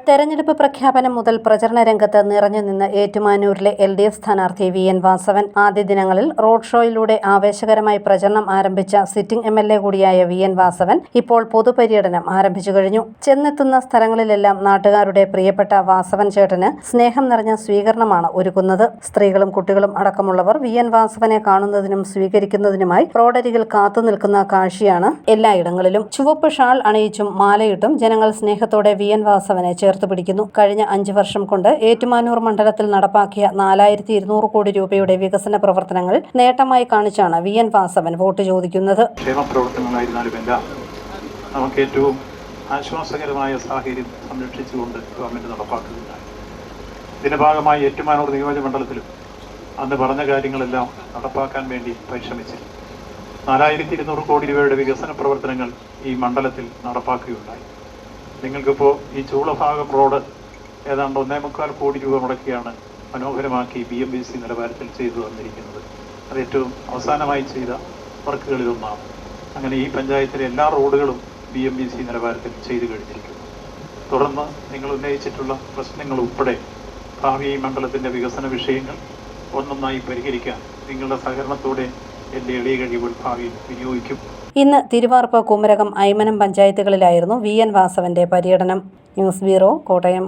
തെരഞ്ഞെടുപ്പ് പ്രഖ്യാപനം മുതൽ പ്രചരണ രംഗത്ത് നിറഞ്ഞുനിന്ന് ഏറ്റുമാനൂരിലെ LDF സ്ഥാനാർത്ഥി VN വാസവൻ ആദ്യ ദിനങ്ങളിൽ റോഡ് ഷോയിലൂടെ ആവേശകരമായി പ്രചരണം ആരംഭിച്ച സിറ്റിംഗ് MLA കൂടിയായ VN വാസവൻ ഇപ്പോൾ പൊതുപര്യടനം ആരംഭിച്ചു കഴിഞ്ഞു. ചെന്നെത്തുന്ന സ്ഥലങ്ങളിലെല്ലാം നാട്ടുകാരുടെ പ്രിയപ്പെട്ട വാസവൻ ചേട്ടന് സ്നേഹം നിറഞ്ഞ സ്വീകരണമാണ് ഒരുക്കുന്നത്. സ്ത്രീകളും കുട്ടികളും അടക്കമുള്ളവർ VN വാസവനെ കാണുന്നതിനും സ്വീകരിക്കുന്നതിനുമായി റോഡരികിൽ കാത്തുനിൽക്കുന്ന കാഴ്ചയാണ് എല്ലായിടങ്ങളിലും. ചുവപ്പ് ഷാൾ അണിയിച്ചും മാലയിട്ടും ജനങ്ങൾ സ്നേഹത്തോടെ VN വാസവനെ പിടിക്കുന്നു. കഴിഞ്ഞ 5 വർഷം കൊണ്ട് ഏറ്റുമാനൂർ മണ്ഡലത്തിൽ നടപ്പാക്കിയ 4200 കോടി രൂപയുടെ വികസന പ്രവർത്തനങ്ങൾ നേട്ടമായി കാണിച്ചാണ് VN വാസവൻ വോട്ട് ചോദിക്കുന്നത്. ക്ഷേമപ്രവർത്തനങ്ങളായിരുന്നാലുമെല്ലാം നമുക്ക് ഏറ്റവും ആശ്വാസകരമായ സാഹചര്യം സംരക്ഷിച്ചുകൊണ്ട് ഗവൺമെന്റ് നടപ്പാക്കുകയുണ്ടായി. ഇതിന്റെ ഭാഗമായി ഏറ്റുമാനൂർ നിയോജകമണ്ഡലത്തിലും അന്ന് പറഞ്ഞ കാര്യങ്ങളെല്ലാം നടപ്പാക്കാൻ വേണ്ടി പരിശ്രമിച്ചു. 4200 കോടി രൂപയുടെ വികസന പ്രവർത്തനങ്ങൾ ഈ മണ്ഡലത്തിൽ നടപ്പാക്കുകയുണ്ടായി. നിങ്ങൾക്കിപ്പോൾ ഈ ചൂളഭാഗം റോഡ് ഏതാണ്ട് 1.25 കോടി രൂപ മുടക്കിയാണ് മനോഹരമാക്കി BMBC നിലവാരത്തിൽ ചെയ്തു തന്നിരിക്കുന്നത്. അത് ഏറ്റവും അവസാനമായി ചെയ്ത വർക്കുകളിലൊന്നാണ്. അങ്ങനെ ഈ പഞ്ചായത്തിലെ എല്ലാ റോഡുകളും BMBC നിലവാരത്തിൽ ചെയ്തു കഴിഞ്ഞിരിക്കുന്നു. തുടർന്ന് നിങ്ങൾ ഉന്നയിച്ചിട്ടുള്ള പ്രശ്നങ്ങൾ ഉൾപ്പെടെ ഭാവി ഈ മണ്ഡലത്തിൻ്റെ വികസന വിഷയങ്ങൾ ഒന്നൊന്നായി പരിഹരിക്കാൻ നിങ്ങളുടെ സഹകരണത്തോടെ എൻ്റെ എളിയ കഴിവുകൾ ഭാവിയിൽ വിനിയോഗിക്കും. ഇന്ന് തിരുവാർപ്പ്, കുമരകം, ഐമനം പഞ്ചായത്തുകളിലായിരുന്നു VN വാസവന്റെ പര്യടനം. News bureau, Kottayam.